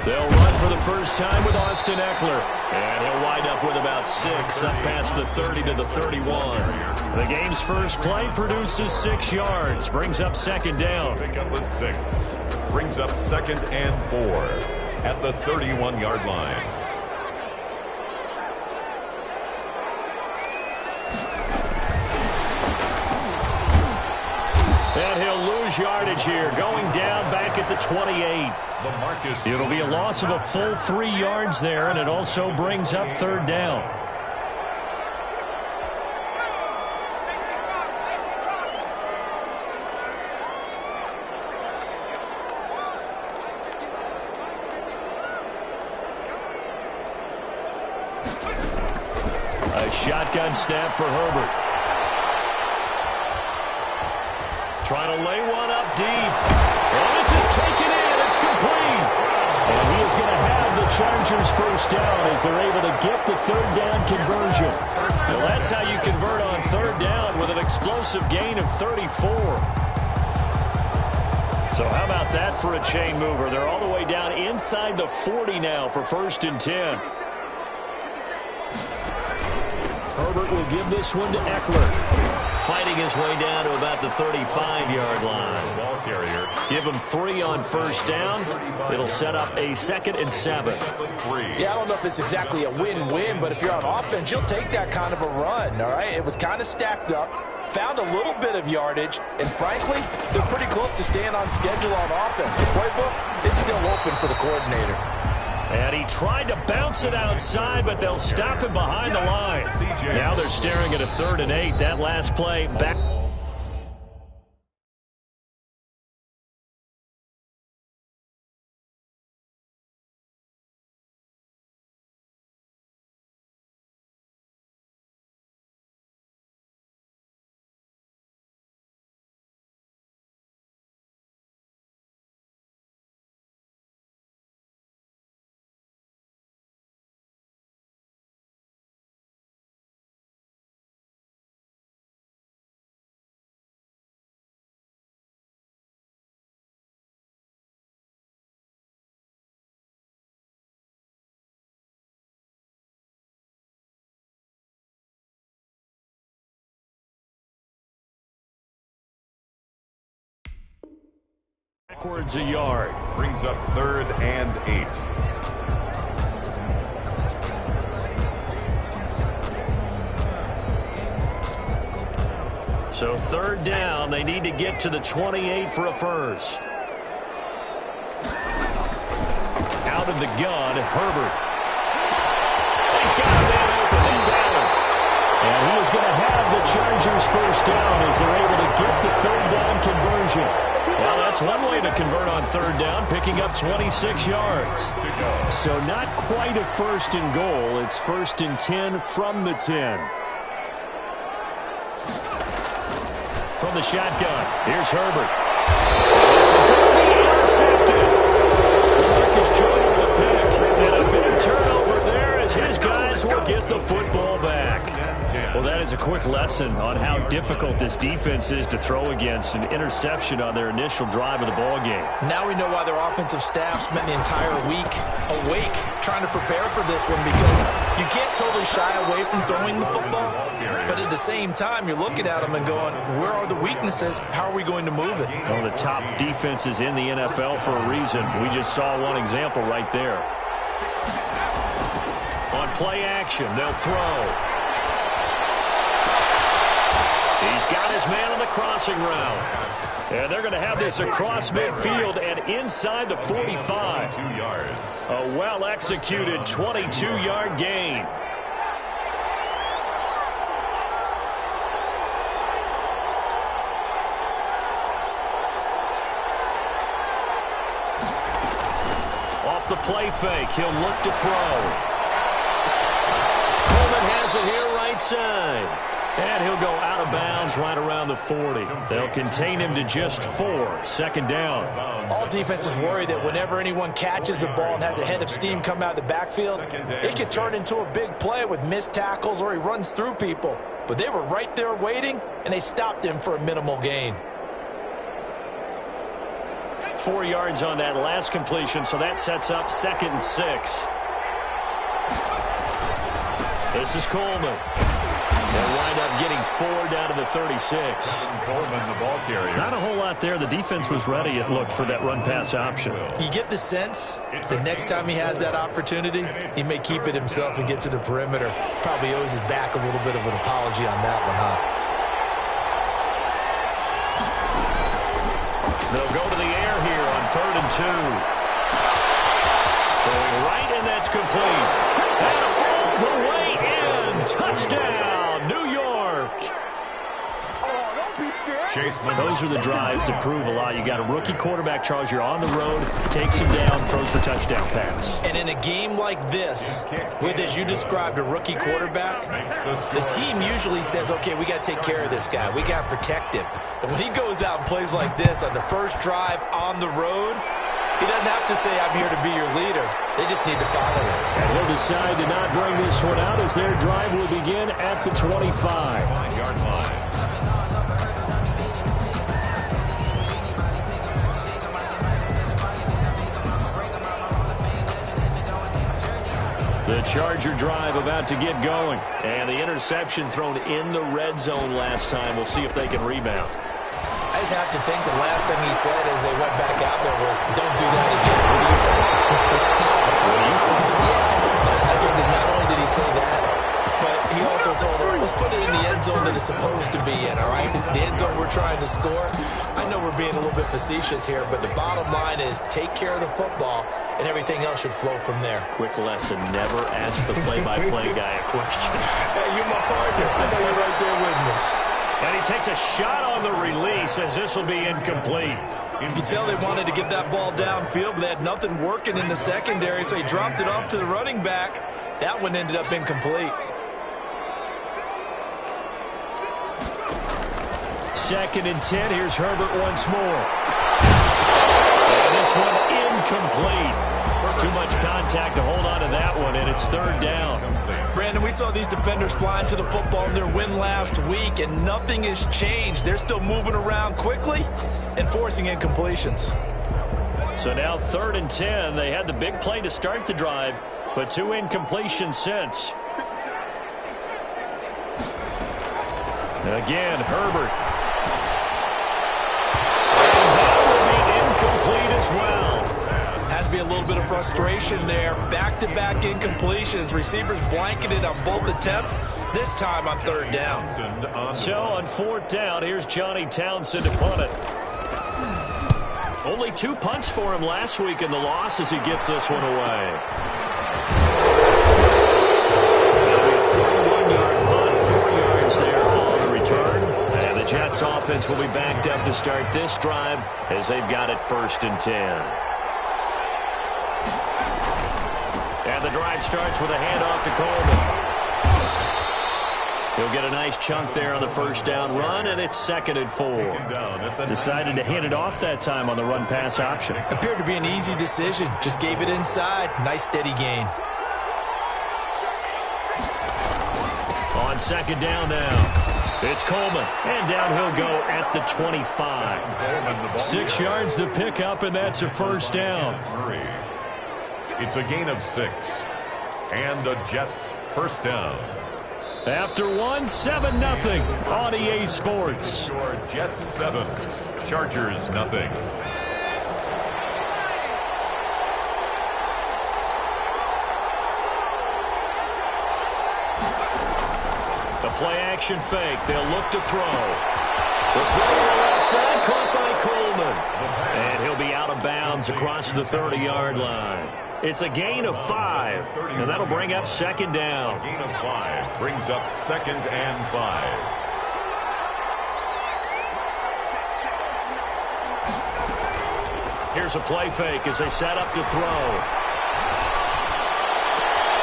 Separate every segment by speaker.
Speaker 1: They'll run for the first time with Austin Eckler. And he'll wind up with about 6, up past the 30 to the 31. The game's first play produces 6 yards, brings up second down.
Speaker 2: Pick up with 6. Brings up 2nd and 4 at the 31-yard line.
Speaker 1: And he'll lose yardage here, going down back at the 28. It'll be a loss of a full 3 yards there, and it also brings up third down. A shotgun snap for Herbert. Trying to lay one up deep. Oh, this is taken in. It's complete. And he is going to have the Chargers first down as they're able to get the third down conversion. Well, that's how you convert on third down with an explosive gain of 34. So how about that for a chain mover? They're all the way down inside the 40 now for 1st and 10. Herbert will give this one to Eckler. Fighting his way down to about the 35-yard line.
Speaker 2: Ball carrier.
Speaker 1: Give him 3 on first down. It'll set up a 2nd and 7.
Speaker 3: Yeah, I don't know if it's exactly a win-win, but if you're on offense, you'll take that kind of a run, all right? It was kind of stacked up, found a little bit of yardage, and frankly, they're pretty close to staying on schedule on offense. The playbook is still open for the coordinator.
Speaker 1: And he tried to bounce it outside, but they'll stop him behind the line. Now they're staring at a 3rd and 8. That last play back. Backwards a yard.
Speaker 2: Brings up 3rd and 8.
Speaker 1: So 3rd down, they need to get to the 28 for a first. Out of the gun, Herbert. He's got a man open. That's Allen. And he is going to have the Chargers first down as they're able to get the 3rd down conversion. Well, that's one way to convert on 3rd down, picking up 26 yards. So not quite a 1st and goal. It's 1st and 10 from the 10. From the shotgun, here's Herbert. This is going to be intercepted. Marcus Joyner with a pick. And a big turnover there as his guys will get the football back. Well, that is a quick lesson on how difficult this defense is to throw against. An interception on their initial drive of the ball game.
Speaker 3: Now we know why their offensive staff spent the entire week awake trying to prepare for this one, because you can't totally shy away from throwing the football, but at the same time, you're looking at them and going, where are the weaknesses? How are we going to move it?
Speaker 1: One of the top defenses in the NFL for a reason. We just saw one example right there. On play action, they'll throw. He's got his man on the crossing route. And they're going to have this across midfield and inside the 45.
Speaker 2: 2 yards.
Speaker 1: A well-executed 22-yard gain. Off the play fake, he'll look to throw. Coleman has it here right side. And he'll go out of bounds right around the 40. They'll contain him to just 4. 2nd down.
Speaker 3: All defenses worry that whenever anyone catches the ball and has a head of steam come out of the backfield, it could turn into a big play with missed tackles or he runs through people. But they were right there waiting, and they stopped him for a minimal gain.
Speaker 1: 4 yards on that last completion, so that sets up 2nd and 6. This is Coleman. They'll wind up getting 4 down to the 36.
Speaker 2: Coleman, the ball carrier.
Speaker 1: Not a whole lot there. The defense was ready, it looked, for that run-pass option.
Speaker 3: You get the sense the next time he has that opportunity, he may keep it himself and get to the perimeter. Probably owes his back a little bit of an apology on that one, huh?
Speaker 1: They'll go to the air here on 3rd and 2. Throwing right, and that's complete. And all the way in. Touchdown, New York. Those are the drives that prove a lot. You got a rookie quarterback, Charles. You're on the road, takes him down, throws for touchdown pass.
Speaker 3: And in a game like this, with, as you described, a rookie quarterback, the team usually says, okay, we got to take care of this guy. We got to protect him. But when he goes out and plays like this on the first drive on the road, he doesn't have to say, I'm here to be your leader. They just need to follow him.
Speaker 1: And he'll decide to not bring this one out as their drive will begin at the 25-yard line. The Charger drive about to get going. And the interception thrown in the red zone last time. We'll see if they can rebound.
Speaker 3: I just have to think the last thing he said as they went back out there was, don't do that again. What do you think?
Speaker 1: What do you think?
Speaker 3: Yeah, I think that. I think that not only did he say that, but he also told them, let's put it in the end zone that it's supposed to be in, all right? The end zone we're trying to score. I know we're being a little bit facetious here, but the bottom line is take care of the football, and everything else should flow from there.
Speaker 1: Quick lesson, never ask the play-by-play guy a question.
Speaker 3: Hey, you're my partner. I know you're right there with me.
Speaker 1: And he takes a shot on the release as this will be incomplete.
Speaker 3: You can tell they wanted to get that ball downfield, but they had nothing working in the secondary, so he dropped it off to the running back. That one ended up incomplete.
Speaker 1: 2nd and 10. Here's Herbert once more. And this one incomplete. Too much contact to hold on to that one, and it's 3rd down.
Speaker 3: Brandon, we saw these defenders flying to the football in their win last week, and nothing has changed. They're still moving around quickly and forcing incompletions.
Speaker 1: So now 3rd and 10. They had the big play to start the drive, but 2 incompletions since. Again, Herbert. And that will be incomplete as well.
Speaker 3: Has to be a little bit of frustration there. Back-to-back incompletions. Receivers blanketed on both attempts, this time on 3rd down.
Speaker 1: So on 4th down, here's Johnny Townsend to punt it. Only 2 punts for him last week in the loss as he gets this one away. That'll be a 41-yard punt, 4 yards there on the return. And the Jets offense will be backed up to start this drive as they've got it 1st and 10. And the drive starts with a handoff to Coleman. He'll get a nice chunk there on the 1st down run, and it's 2nd and 4. Decided to hand it off that time on the run-pass option.
Speaker 3: Appeared to be an easy decision. Just gave it inside. Nice steady gain.
Speaker 1: On 2nd down now, it's Coleman. And down he'll go at the 25. 6 yards the pickup, and that's a 1st down.
Speaker 2: It's a gain of 6. And the Jets 1st down.
Speaker 1: After 1, 7-0 on EA Sports.
Speaker 2: Your Jets 7, Chargers nothing.
Speaker 1: The play-action fake. They'll look to throw. The throw on the left side, caught by Coleman. And he'll be out of bounds across the 30-yard line. It's a gain of 5, and that'll bring up 2nd down.
Speaker 2: A gain of 5 brings up 2nd and 5.
Speaker 1: Here's a play fake as they set up to throw.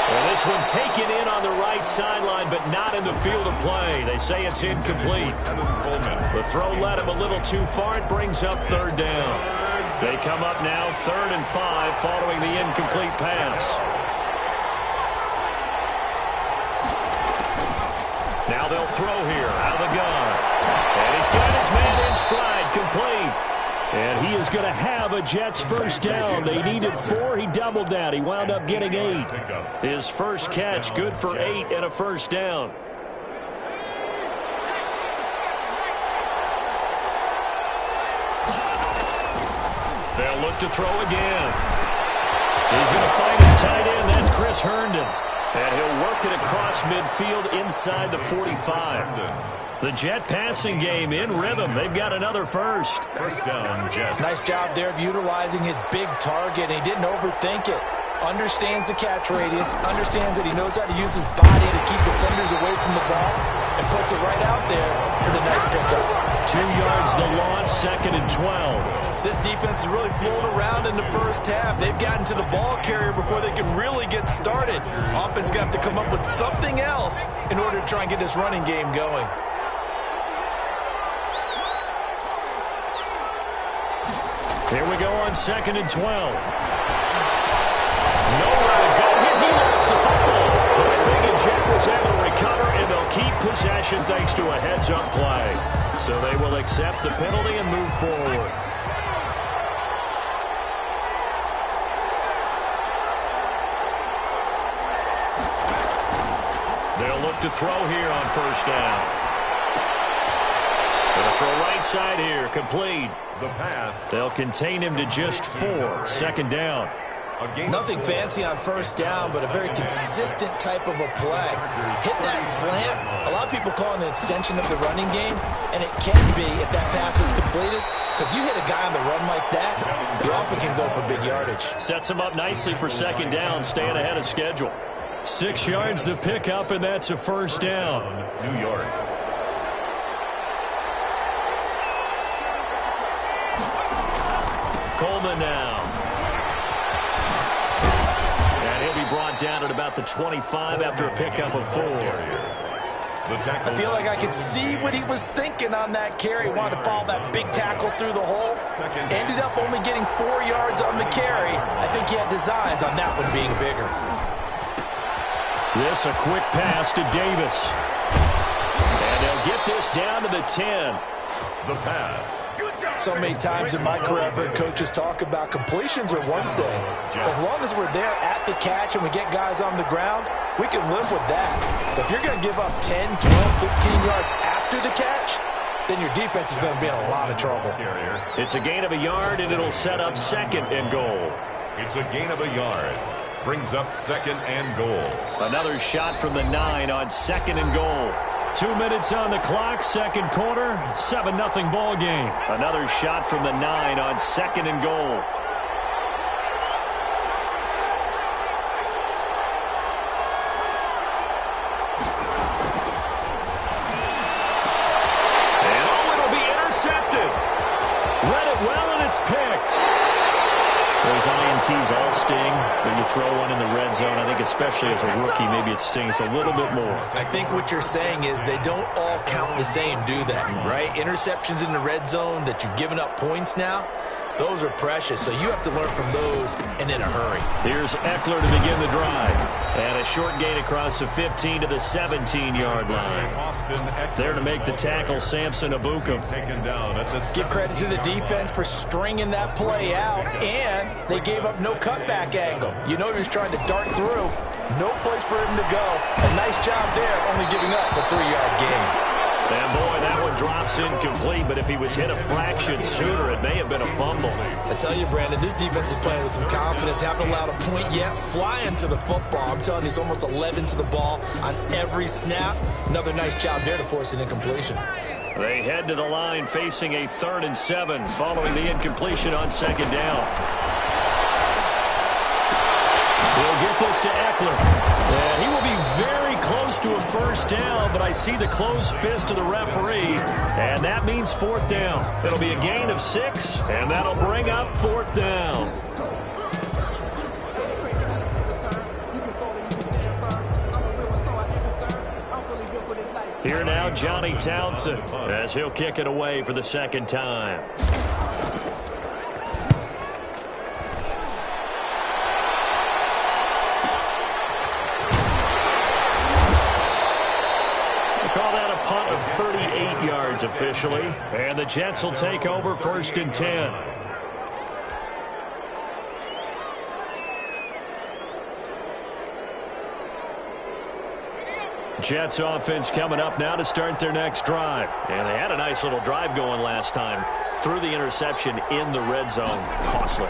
Speaker 1: Well, this one taken in on the right sideline, but not in the field of play. They say it's incomplete. The throw led him a little too far. It brings up 3rd down. They come up now 3rd and 5 following the incomplete pass. Now they'll throw here out of the gun. And he's got his man in stride, complete. And he is going to have a Jets first down. They needed 4. He doubled that. He wound up getting 8. His first catch, good for 8 and a first down. They'll look to throw again. He's going to find his tight end. That's Chris Herndon. And he'll work it across midfield inside the 45. The Jet passing game in rhythm. They've got another first.
Speaker 2: First down, Jets.
Speaker 3: Nice job there of utilizing his big target. He didn't overthink it. Understands the catch radius. Understands that he knows how to use his body to keep defenders away from the ball. And puts it right out there for the nice pickup.
Speaker 1: 2 yards the loss, 2nd and 12.
Speaker 3: This defense is really flown around in the first half. They've gotten to the ball carrier before they can really get started. Offense going to have to come up with something else in order to try and get this running game going.
Speaker 1: Here we go on 2nd and 12. Nowhere to go here. He lost the football. But I think the Jet was able to recover, and they'll keep possession thanks to a heads-up play. So they will accept the penalty and move forward. They'll look to throw here on first down. Going to throw right side here, complete.
Speaker 2: The pass.
Speaker 1: They'll contain him to just 4, 2nd down.
Speaker 3: Nothing fancy on first down, but a very consistent type of a play. Hit that slant. A lot of people call it an extension of the running game, and it can be if that pass is completed, because you hit a guy on the run like that, you often can go for big yardage.
Speaker 1: Sets him up nicely for 2nd down, staying ahead of schedule. 6 yards the pickup, and that's a first down.
Speaker 2: New York.
Speaker 1: Coleman now. And he'll be brought down at about the 25 after a pickup of 4.
Speaker 3: I feel like I could see what he was thinking on that carry. Wanted to follow that big tackle through the hole. Ended up only getting 4 yards on the carry. I think he had designs on that one being bigger.
Speaker 1: This a quick pass to Davis. And they'll get this down to the 10.
Speaker 2: The pass.
Speaker 3: So many times in my career, I've heard coaches talk about completions are one thing. As long as we're there at the catch and we get guys on the ground, we can live with that. But if you're going to give up 10, 12, 15 yards after the catch, then your defense is going to be in a lot of trouble.
Speaker 1: It's a gain of a yard, and it'll set up 2nd and goal.
Speaker 2: It's a gain of a yard. Brings up 2nd and goal.
Speaker 1: Another shot from the 9 on 2nd and goal. 2 minutes on the clock, 2nd quarter, 7-0 ball game. Another shot from the 9 on 2nd and goal. And it'll be intercepted. Read it well, and it's picked. Those INTs all sting when you throw one in the red zone. I think especially as a rookie, maybe it stings a little bit more.
Speaker 3: I think what you're saying is they don't all count the same, do they? Right? Interceptions in the red zone that you've given up points now, those are precious. So you have to learn from those and in a hurry.
Speaker 1: Here's Eckler to begin the drive. And a short gain across the 15 to the 17-yard line. There to make the tackle, Samson Abukum.
Speaker 3: Give credit to the defense for stringing that play out, and they gave up no cutback angle. You know he was trying to dart through. No place for him to go. A nice job there, only giving up a 3-yard gain.
Speaker 1: And boy, that one drops incomplete, but if he was hit a fraction sooner, it may have been a fumble.
Speaker 3: I tell you, Brandon, this defense is playing with some confidence. Haven't allowed a point yet. Flying to the football. I'm telling you, it's almost 11 to the ball on every snap. Another nice job there to force an incompletion.
Speaker 1: They head to the line facing a 3rd and 7 following the incompletion on 2nd down. We'll get this to Eckler. And he will be very close to a first down, but I see the closed fist of the referee, and that means 4th down. It'll be a gain of 6, and that'll bring up 4th down. Here now, Johnny Townsend, as he'll kick it away for the 2nd time. Call that a punt of 38 yards officially, and the Jets will take over 1st and 10. Jets offense coming up now to start their next drive. And they had a nice little drive going last time. Threw the interception in the red zone. Costly.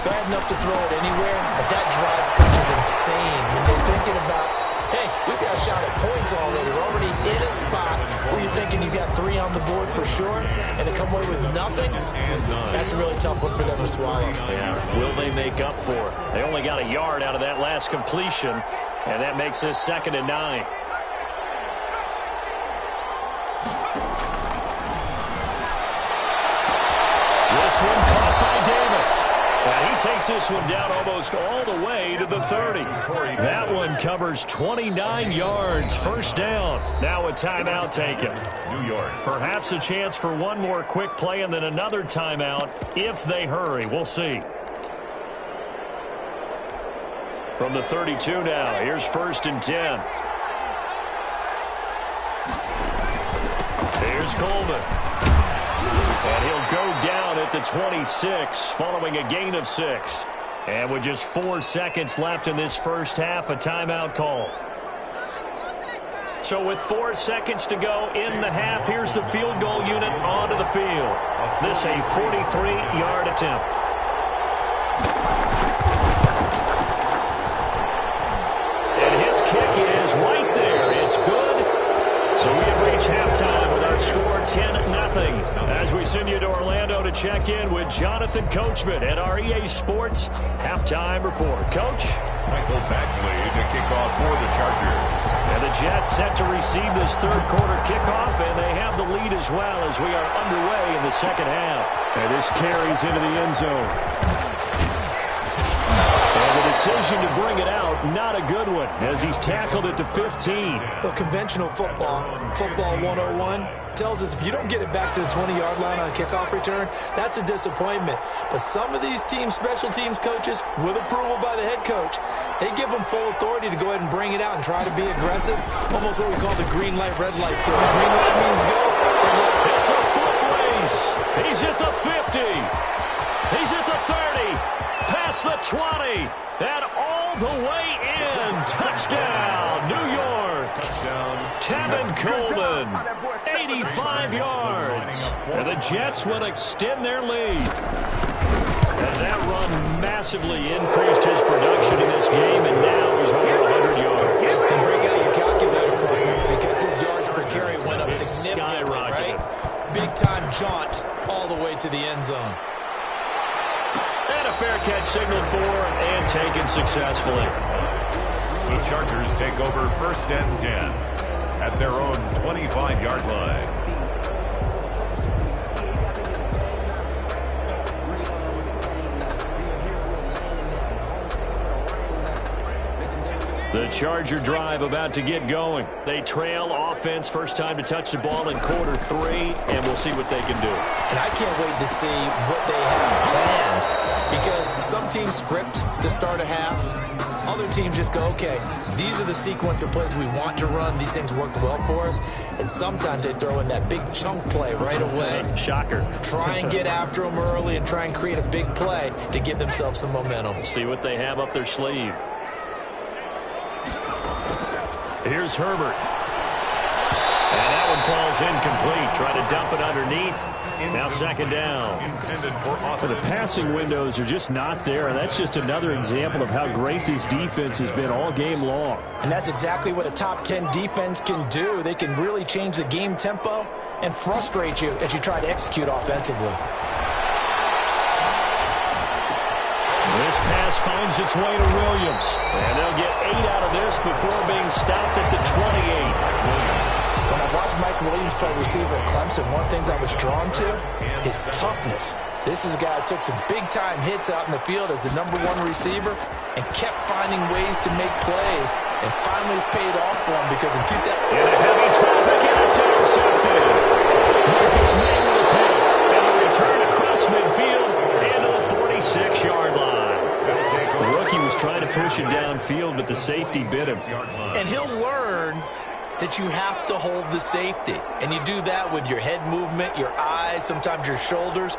Speaker 3: Bad enough to throw it anywhere, but that drives coaches insane when they're thinking about, hey, we've got a shot at points already. We're already in a spot where you're thinking you got 3 on the board for sure, and to come away with nothing, that's a really tough one for them to swallow.
Speaker 1: Yeah, will they make up for it? They only got a yard out of that last completion, and that makes this 2nd and 9. This one caught by Davis. And he takes this one down almost all the way to the 30. That one covers 29 yards. 1st down. Now a timeout taken.
Speaker 2: New York.
Speaker 1: Perhaps a chance for one more quick play and then another timeout if they hurry. We'll see. From the 32 now, here's 1st and 10. Here's Coleman. And he'll go down at the 26 following a gain of 6. And with just 4 seconds left in this first half, a timeout call. So with 4 seconds to go in the half, here's the field goal unit onto the field. This a 43-yard attempt. And his kick is right there. It's good. So we have reached halftime with our score 10-0. As we send you to Orlando to check in with Jonathan Coachman at our EA Sports Halftime Report. Coach?
Speaker 2: Michael Badgley to kick off for the Chargers.
Speaker 1: And the Jets set to receive this 3rd quarter kickoff, and they have the lead as well as we are underway in the 2nd half. And this carries into the end zone. And the decision to bring it out, not a good one, as he's tackled at the 15.
Speaker 3: Well, conventional football 101, tells us if you don't get it back to the 20-yard line on a kickoff return, that's a disappointment. But some of these teams, special teams coaches, with approval by the head coach, they give them full authority to go ahead and bring it out and try to be aggressive. Almost what we call the green light, red light thing. Green light means go.
Speaker 1: It's a foot race. He's at the 50. He's at the 30. Past the 20. And all the way in. Touchdown, New York.
Speaker 2: Touchdown.
Speaker 1: Tevin Coleman, 85 yards. And the Jets will extend their lead. And that run massively increased his production in this game, and now he's over 100 yards.
Speaker 3: And break out your calculator, partner, because his yards per carry went up significantly, right? Big-time jaunt all the way to the end zone.
Speaker 1: And a fair catch signaled for and taken successfully.
Speaker 2: The Chargers take over 1st and 10 at their own 25-yard line.
Speaker 1: The Charger drive about to get going. They trail offense, first time to touch the ball in quarter 3, and we'll see what they can do.
Speaker 3: And I can't wait to see what they have planned, because some teams script to start a half. Other teams just go, okay, these are the sequence of plays we want to run. These things worked well for us. And sometimes they throw in that big chunk play right away.
Speaker 1: Shocker.
Speaker 3: Try and get after them early and try and create a big play to give themselves some momentum.
Speaker 1: See what they have up their sleeve. Here's Herbert. And that one falls incomplete. Try to dump it underneath. Now 2nd down. The passing windows are just not there. And that's just another example of how great this defense has been all game long.
Speaker 3: And that's exactly what a top 10 defense can do. They can really change the game tempo and frustrate you as you try to execute offensively.
Speaker 1: This pass finds its way to Williams. And they'll get 8 out of this before being stopped at the 28.
Speaker 3: When I watched Mike Williams play receiver at Clemson, one of the things I was drawn to is toughness. This is a guy that took some big-time hits out in the field as the #1 receiver and kept finding ways to make plays. And finally it's paid off for him because in 2000...
Speaker 1: In a heavy traffic, and it's intercepted. Marcus May with a pick. And a return across midfield into the 46-yard line. The rookie was trying to push it downfield, but the safety bit him.
Speaker 3: And he'll learn that you have to hold the safety. And you do that with your head movement, your eyes, sometimes your shoulders.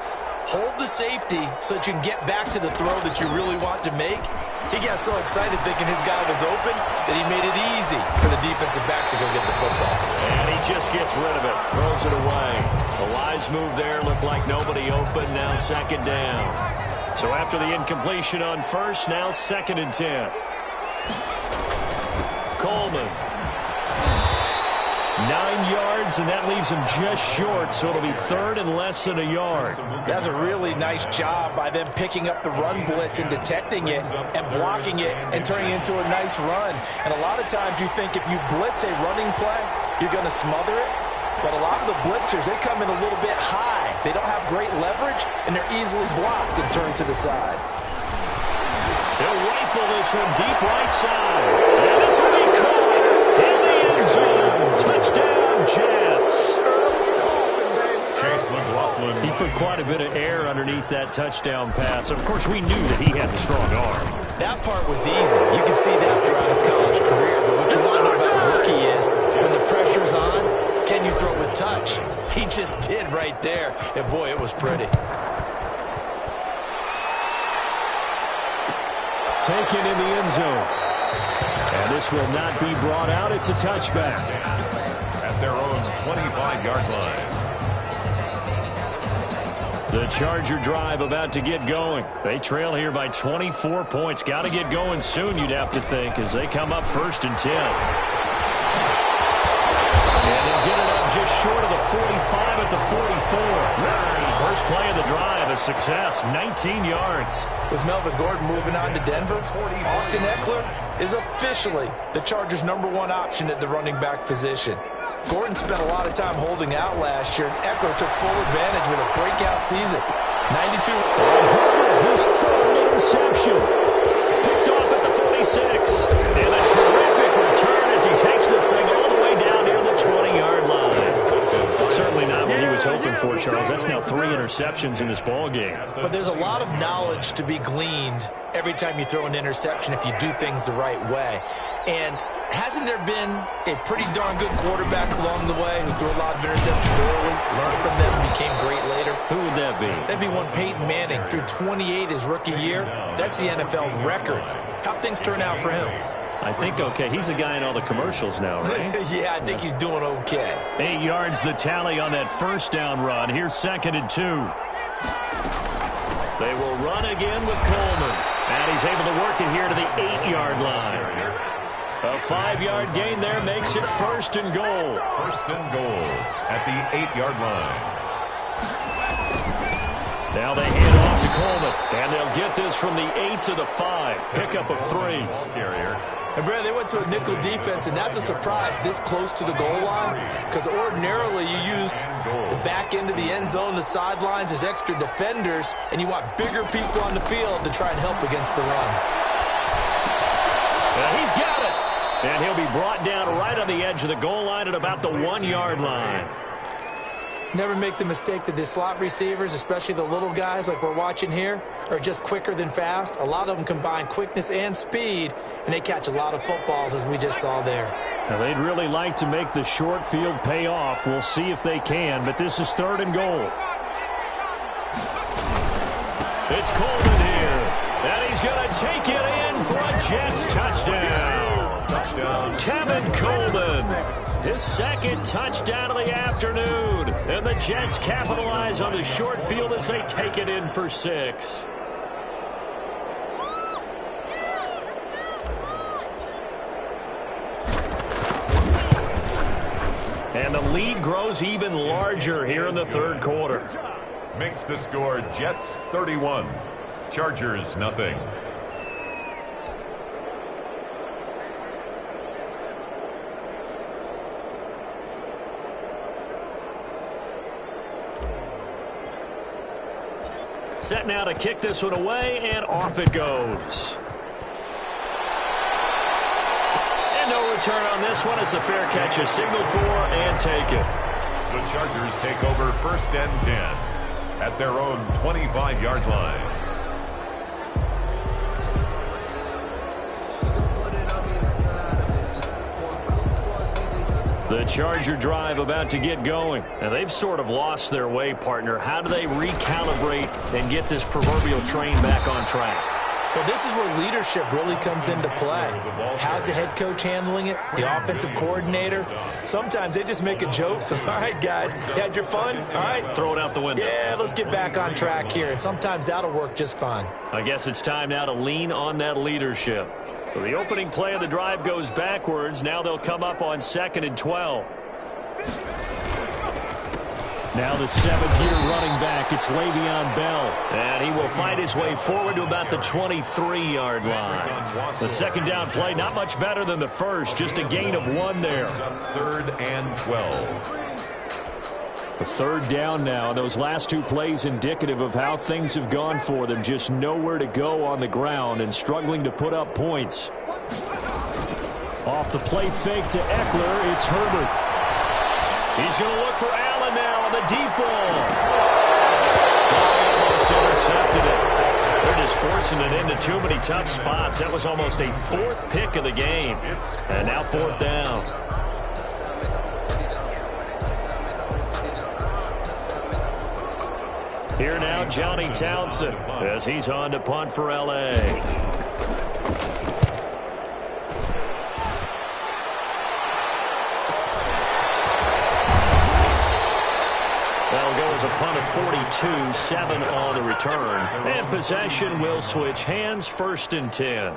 Speaker 3: Hold the safety so that you can get back to the throw that you really want to make. He got so excited thinking his guy was open that he made it easy for the defensive back to go get the football.
Speaker 1: And he just gets rid of it, throws it away. A wise move there, looked like nobody open, now second down. So after the incompletion on first, now 2nd and 10. Coleman. 9 yards, and that leaves him just short, so it'll be 3rd and less than a yard.
Speaker 3: That's a really nice job by them picking up the run blitz and detecting it and blocking it and turning it into a nice run. And a lot of times you think if you blitz a running play, you're going to smother it. But a lot of the blitzers, they come in a little bit high. They don't have great leverage, and they're easily blocked and turned to the side.
Speaker 1: They'll rifle this one deep right side. And this will be caught in the end zone. Touchdown, Jets.
Speaker 2: Chase McLaughlin.
Speaker 1: He put quite a bit of air underneath that touchdown pass. Of course, we knew that he had a strong arm.
Speaker 3: That part was easy. You can see that throughout his college career. But what you want to know about a rookie is when the pressure's on, can you throw with touch? He just did right there. And, boy, it was pretty.
Speaker 1: Taken in the end zone. And this will not be brought out. It's a touchback.
Speaker 2: At their own 25-yard line.
Speaker 1: The Charger drive about to get going. They trail here by 24 points. Got to get going soon, you'd have to think, as they come up 1st and 10. And they'll get it up just short of the 45 at the 44. First play of the drive, a success, 19 yards.
Speaker 3: With Melvin Gordon moving on to Denver, Austin Eckler is officially the Chargers' #1 option at the running back position. Gordon spent a lot of time holding out last year, and Eckler took full advantage with a breakout season. 92.
Speaker 1: His third interception. Picked off at the 46. And a terrific return as he takes this thing all the way down near the 20-yard line. Certainly not what he was hoping for, Charles. That's now 3 interceptions in this ball game.
Speaker 3: But there's a lot of knowledge to be gleaned every time you throw an interception if you do things the right way. And hasn't there been a pretty darn good quarterback along the way who threw a lot of interceptions early, learned from them, and became great later?
Speaker 1: Who would that be?
Speaker 3: That'd be one Peyton Manning, threw 28 his rookie year. That's the NFL record. How'd things turn out for him?
Speaker 1: I think okay. He's the guy in all the commercials now, right?
Speaker 3: Yeah, I think he's doing okay.
Speaker 1: 8 yards the tally on that first down run. Here's 2nd and 2. They will run again with Coleman. And he's able to work it here to the 8-yard line. A 5-yard gain there makes it 1st and goal.
Speaker 2: 1st and goal at the 8-yard line.
Speaker 1: Now they hand off to Coleman. And they'll get this from the 8 to the 5. Pickup of 3.
Speaker 2: Carrier.
Speaker 3: And, Brad, they went to a nickel defense, and that's a surprise this close to the goal line, because ordinarily you use the back end of the end zone, the sidelines as extra defenders, and you want bigger people on the field to try and help against the run.
Speaker 1: And he's got it. And he'll be brought down right on the edge of the goal line at about the 1-yard line.
Speaker 3: Never make the mistake that the slot receivers, especially the little guys like we're watching here, are just quicker than fast. A lot of them combine quickness and speed, and they catch a lot of footballs, as we just saw there.
Speaker 1: Now, they'd really like to make the short field pay off. We'll see if they can, but this is 3rd and goal. It's Coleman here, and he's going to take it in for a Jets touchdown. Tevin Coleman, his 2nd touchdown of the afternoon. And the Jets capitalize on the short field as they take it in for 6. And the lead grows even larger here in the 3rd quarter.
Speaker 2: Makes the score Jets 31, Chargers nothing.
Speaker 1: Set now to kick this one away, and off it goes. And no return on this one. It's a fair catch, a signal for, and take it.
Speaker 2: The Chargers take over 1st and 10 at their own 25-yard line.
Speaker 1: The Charger drive about to get going. And they've sort of lost their way, partner. How do they recalibrate and get this proverbial train back on track?
Speaker 3: Well, this is where leadership really comes into play. How's the head coach handling it? The offensive coordinator? Sometimes they just make a joke. All right, guys, you had your fun? All right.
Speaker 1: Throw it out the window.
Speaker 3: Yeah, let's get back on track here. And sometimes that'll work just fine.
Speaker 1: I guess it's time now to lean on that leadership. So the opening play of the drive goes backwards. Now they'll come up on 2nd and 12. Now the 7th-year running back, it's Le'Veon Bell. And he will find his way forward to about the 23-yard line. The second down play, not much better than the first, just a gain of 1 there.
Speaker 2: 3rd and 12.
Speaker 1: The 3rd down now. Those last 2 plays indicative of how things have gone for them. Just nowhere to go on the ground and struggling to put up points. Off the play fake to Eckler, it's Herbert. He's going to look for Allen now on the deep ball. Almost intercepted it. They're just forcing it into too many tough spots. That was almost a 4th pick of the game. And now 4th down. Here now, Johnny Townsend, as he's on to punt for L.A. That'll go as a punt of 42, 7 on the return. And possession will switch hands, 1st and 10.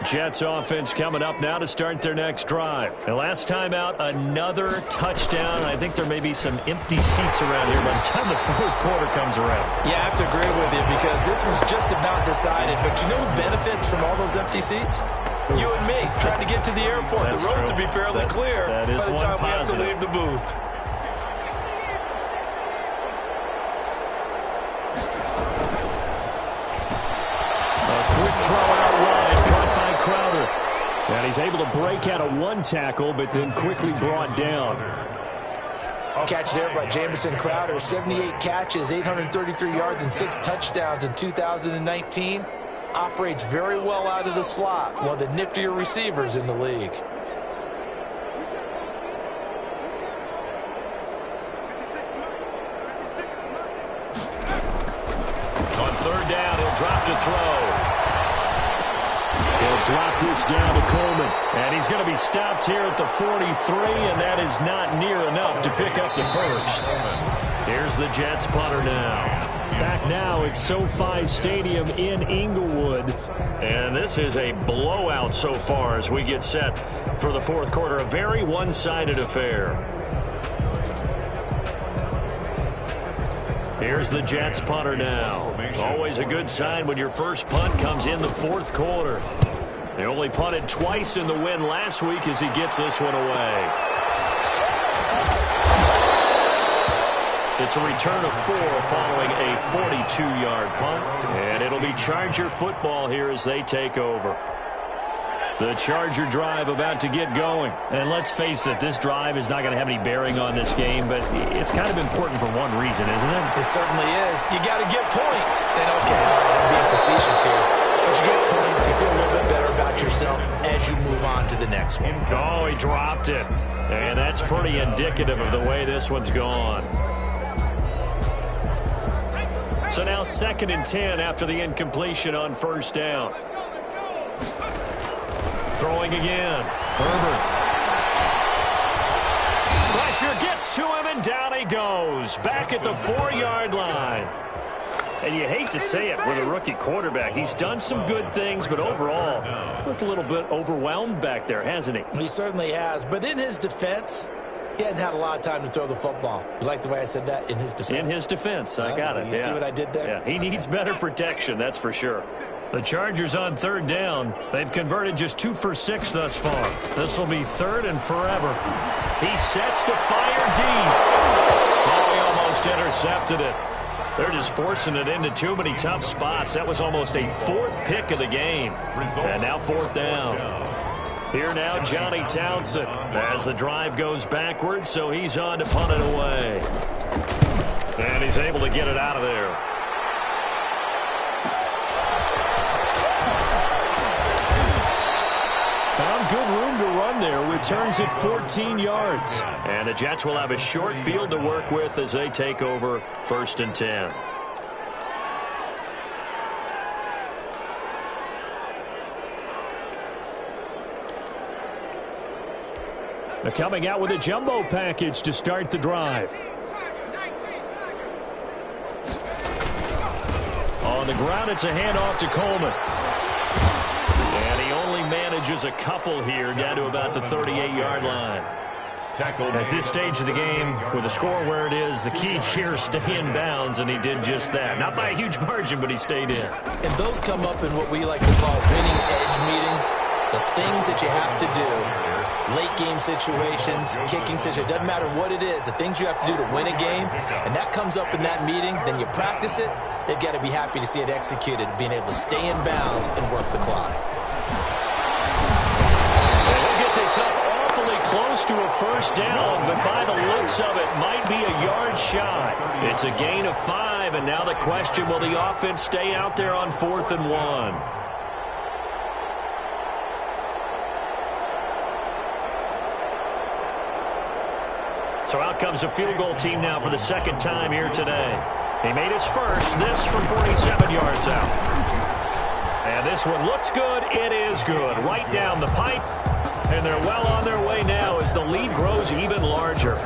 Speaker 1: Jets offense coming up now to start their next drive. And last time out, another touchdown. I think there may be some empty seats around here by the time the 4th quarter comes around.
Speaker 3: Yeah, I have to agree with you because this one's just about decided. But you know who benefits from all those empty seats? You and me, trying to get to the airport.
Speaker 1: That's
Speaker 3: the roads
Speaker 1: true.
Speaker 3: will be fairly clear
Speaker 1: that is
Speaker 3: by the time we have to
Speaker 1: positive.
Speaker 3: leave the booth.
Speaker 1: A quick throw out wide, caught by Crowder. And he's able to break out of 1 tackle, but then quickly brought down.
Speaker 3: Catch there by Jamison Crowder. 78 catches, 833 yards, and 6 touchdowns in 2019. Operates very well out of the slot. One of the niftier receivers in the league.
Speaker 1: On 3rd down, he'll drop to throw. He'll drop this down to Coleman. And he's going to be stopped here at the 43, and that is not near enough to pick up the 1st. Here's the Jets punter now. Back now at SoFi Stadium in Inglewood. And this is a blowout so far as we get set for the 4th quarter. A very one-sided affair. Here's the Jets punter now. Always a good sign when your first punt comes in the 4th quarter. They only punted twice in the win last week as he gets this one away. It's a return of 4 following a 42-yard punt. And it'll be Charger football here as they take over. The Charger drive about to get going. And let's face it, this drive is not going to have any bearing on this game, but it's kind of important for one reason, isn't it?
Speaker 3: It certainly is. You got to get points. And okay, all right, I'm being facetious here. But you get points, you feel a little bit better about yourself as you move on to the next one.
Speaker 1: Oh, he dropped it. And that's pretty indicative of the way this one's gone. So now 2nd and 10 after the incompletion on 1st down. Throwing again. Herbert. Pressure gets to him, and down he goes. Back at the 4-yard line. And you hate to say it with a rookie quarterback. He's done some good things, but overall, looked a little bit overwhelmed back there, hasn't he?
Speaker 3: He certainly has. But in his defense, he hadn't had a lot of time to throw the football. You like the way I said that? In his defense?
Speaker 1: In his defense. I got it.
Speaker 3: You see what I did there?
Speaker 1: Yeah, he needs better protection, that's for sure. The Chargers on 3rd down. They've converted just 2 for 6 thus far. This will be 3rd and forever. He sets to fire deep. Oh, he almost intercepted it. They're just forcing it into too many tough spots. That was almost a 4th pick of the game. And now 4th down. Here now, Johnny Townsend as the drive goes backwards, so he's on to punt it away. And he's able to get it out of there. Found good room to run there. Returns at 14 yards. And the Jets will have a short field to work with as they take over 1st and 10. They're coming out with a jumbo package to start the drive. On the ground, it's a handoff to Coleman. And he only manages a couple here down to about the 38-yard line. At this stage of the game, with the score where it is, the key here is stay in bounds, and he did just that. Not by a huge margin, but he stayed in.
Speaker 3: And those come up in what we like to call winning edge meetings. The things that you have to do, late game situations, kicking situations, doesn't matter what it is, the things you have to do to win a game, and that comes up in that meeting, then you practice it, they've got to be happy to see it executed, being able to stay in bounds and work the clock.
Speaker 1: They'll get this up awfully close to a first down, but by the looks of it, might be a yard shy. It's a gain of 5, and now the question, will the offense stay out there on 4th and 1? So out comes a field goal team now for the second time here today. He made his first, this from 47 yards out. And this one looks good. It is good. Right down the pipe. And they're well on their way now as the lead grows even larger.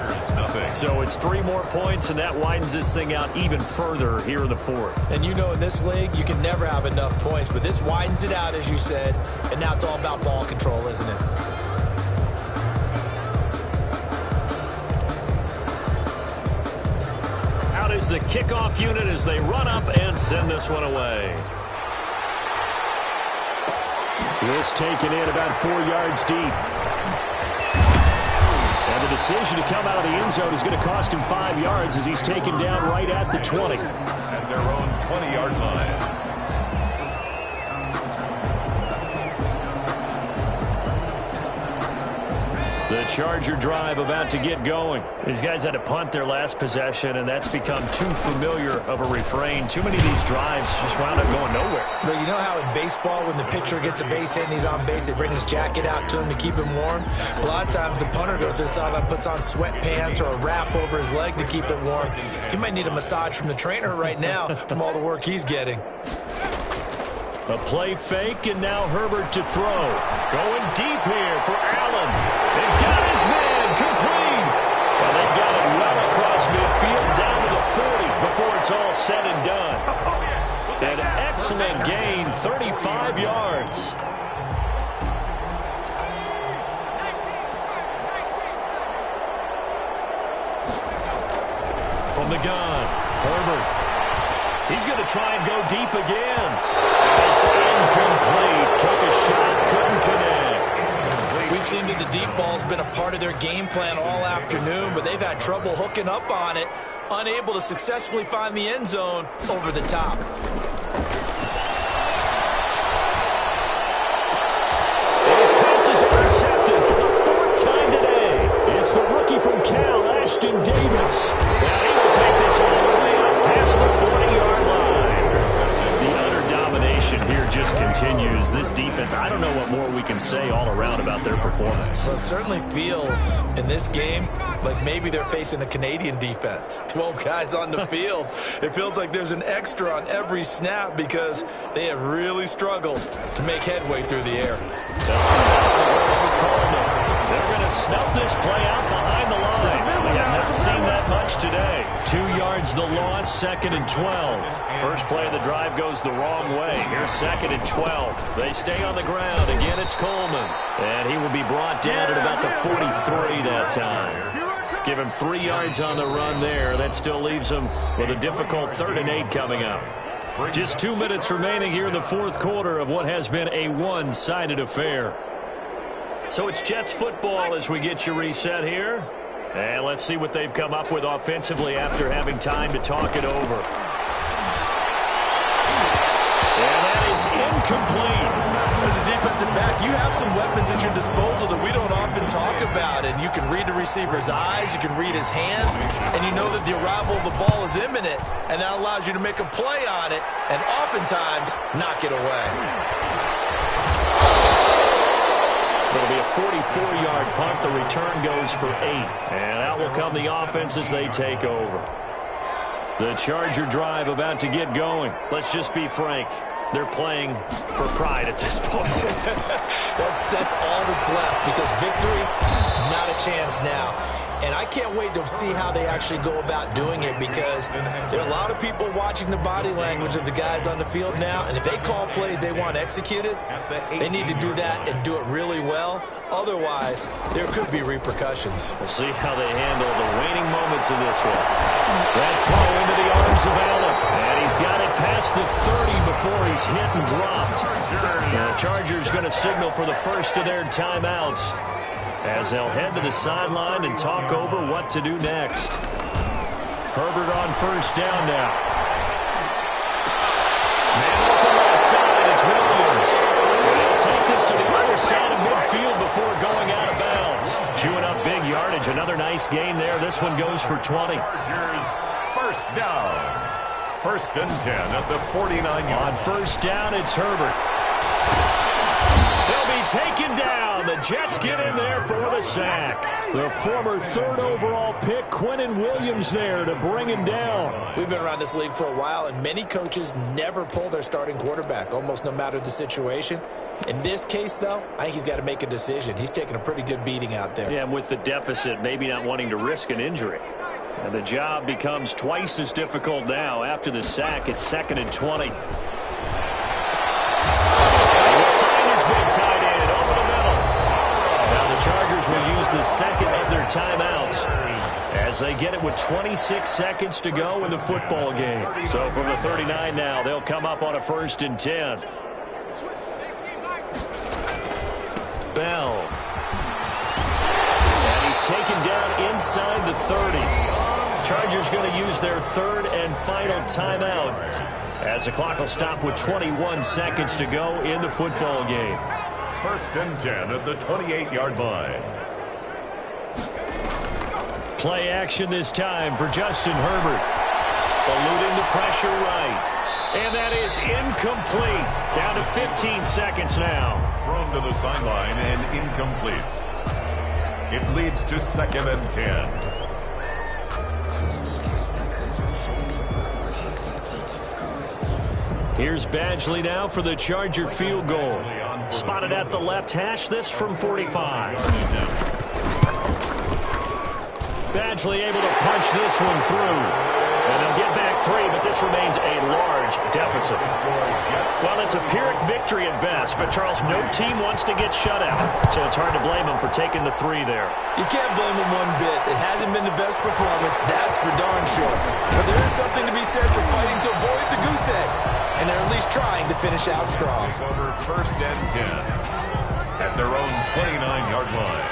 Speaker 1: So it's 3 more points, and that widens this thing out even further here in the 4th.
Speaker 3: And you know in this league, you can never have enough points, but this widens it out, as you said, and now it's all about ball control, isn't it?
Speaker 1: Is the kickoff unit as they run up and send this one away. This taken in about 4 yards deep. And the decision to come out of the end zone is going to cost him 5 yards as he's taken down right at the 20.
Speaker 2: At their own 20-yard line.
Speaker 1: The Charger drive about to get going. These guys had to punt their last possession, and that's become too familiar of a refrain. Too many of these drives just wound up going nowhere.
Speaker 3: Well, you know how in baseball, when the pitcher gets a base hit and he's on base, they bring his jacket out to him to keep him warm? A lot of times the punter goes to the sideline, puts on sweatpants or a wrap over his leg to keep it warm. He might need a massage from the trainer right now from all the work he's getting.
Speaker 1: A play fake, and now Herbert to throw. Going deep here for Allen. And got his man complete. And they got it well across midfield down to the 40 before it's all said and done. An excellent gain, 35 yards. From the gun, Herbert. He's going to try and go deep again. And it's incomplete. Took a shot, couldn't connect.
Speaker 3: We've seen that the deep ball's been a part of their game plan all afternoon, but they've had trouble hooking up on it, unable to successfully find the end zone over the top.
Speaker 1: And his pass is intercepted for the 4th time today. It's the rookie from Cal, Ashton Davis. Now he will take this all the way up past the 40-yard line. The utter domination here just continues. This defense, I don't know what more we can say all around about their performance.
Speaker 3: Well, it certainly feels in this game like maybe they're facing a Canadian defense. 12 guys on the field. It feels like there's an extra on every snap because they have really struggled to make headway through the air.
Speaker 1: That's with Coleman. They're going to snuff this play out behind the line. We have not seen that much today. 2 yards the loss, 2nd and 12. First play of the drive goes the wrong way. Here's 2nd and 12. They stay on the ground. Again, it's Coleman. And he will be brought down at about the 43 that time. Give him 3 yards on the run there. That still leaves him with a difficult 3rd and 8 coming up. Just 2 minutes remaining here in the 4th quarter of what has been a one-sided affair. So it's Jets football as we get you reset here. And let's see what they've come up with offensively after having time to talk it over. And that is incomplete.
Speaker 3: As a defensive back, you have some weapons at your disposal that we don't often talk about. And you can read the receiver's eyes, you can read his hands, and you know that the arrival of the ball is imminent. And that allows you to make a play on it and oftentimes knock it away.
Speaker 1: It'll be a 44-yard punt. The return goes for 8. And out will come the offense as they take over. The Charger drive about to get going. Let's just be frank. They're playing for pride at this point.
Speaker 3: That's all that's left, because victory, not a chance now. And I can't wait to see how they actually go about doing it, because there are a lot of people watching the body language of the guys on the field now, and if they call plays they want executed, they need to do that and do it really well. Otherwise, there could be repercussions.
Speaker 1: We'll see how they handle the waning moments of this one. That throw into the arms of Allen, and he's got it past the 30 before he's hit and dropped. The Chargers going to signal for the first of their timeouts, as they'll head to the sideline and talk over what to do next. Herbert on first down now. Man open left side, it's Williams. They'll take this to the other side of midfield before going out of bounds. Chewing up big yardage, another nice gain there. This one goes for 20.
Speaker 2: Chargers first down. First and 10 at the 49-yard.
Speaker 1: On first down, it's Herbert. They'll be taken down. The Jets get in there for the sack. The former 3rd overall pick, Quinnen Williams, there to bring him down.
Speaker 3: We've been around this league for a while, and many coaches never pull their starting quarterback, almost no matter the situation. In this case, though, I think he's got to make a decision. He's taking a pretty good beating out there.
Speaker 1: Yeah, and with the deficit, maybe not wanting to risk an injury. And the job becomes twice as difficult now. After the sack, it's 2nd and 20. Big tight end over the middle. Now the Chargers will use the second of their timeouts as they get it with 26 seconds to go in the football game. So from the 39 now, they'll come up on a 1st and 10. Bell. And he's taken down inside the 30. Chargers going to use their 3rd and final timeout, as the clock will stop with 21 seconds to go in the football game.
Speaker 2: First and 10 at the 28-yard line.
Speaker 1: Play action this time for Justin Herbert. Eluding the pressure right. And that is incomplete. Down to 15 seconds now.
Speaker 2: Thrown to the sideline and incomplete. It leads to 2nd and 10.
Speaker 1: Here's Badgley now for the Charger field goal. Spotted at the left hash, this from 45. Badgley able to punch this one through. And they'll get back 3, but this remains a large deficit. Well, it's a Pyrrhic victory at best, but Charles, no team wants to get shut out. So it's hard to blame them for taking the 3 there.
Speaker 3: You can't blame them one bit. It hasn't been the best performance, that's for darn sure. But there is something to be said for fighting to avoid the goose egg. And they're at least trying to finish out strong.
Speaker 2: Take over 1st and 10 at their own 29-yard line.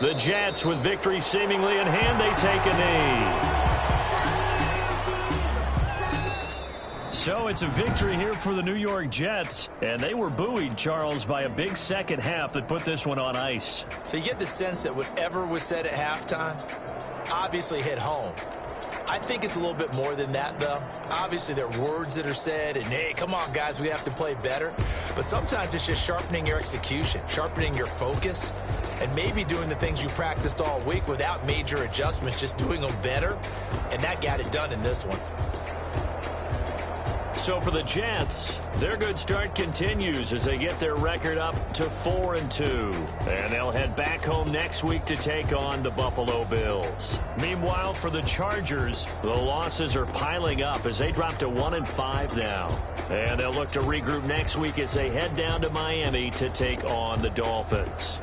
Speaker 1: The Jets, with victory seemingly in hand, they take a knee. So it's a victory here for the New York Jets. And they were buoyed, Charles, by a big second half that put this one on ice.
Speaker 3: So you get the sense that whatever was said at halftime obviously hit home. I think it's a little bit more than that, though. Obviously, there are words that are said, and, hey, come on, guys, we have to play better. But sometimes it's just sharpening your execution, sharpening your focus, and maybe doing the things you practiced all week without major adjustments, just doing them better. And that got it done in this one.
Speaker 1: So for the Jets, their good start continues as they get their record up to 4-2. And they'll head back home next week to take on the Buffalo Bills. Meanwhile, for the Chargers, the losses are piling up as they drop to 1-5 now. And they'll look to regroup next week as they head down to Miami to take on the Dolphins.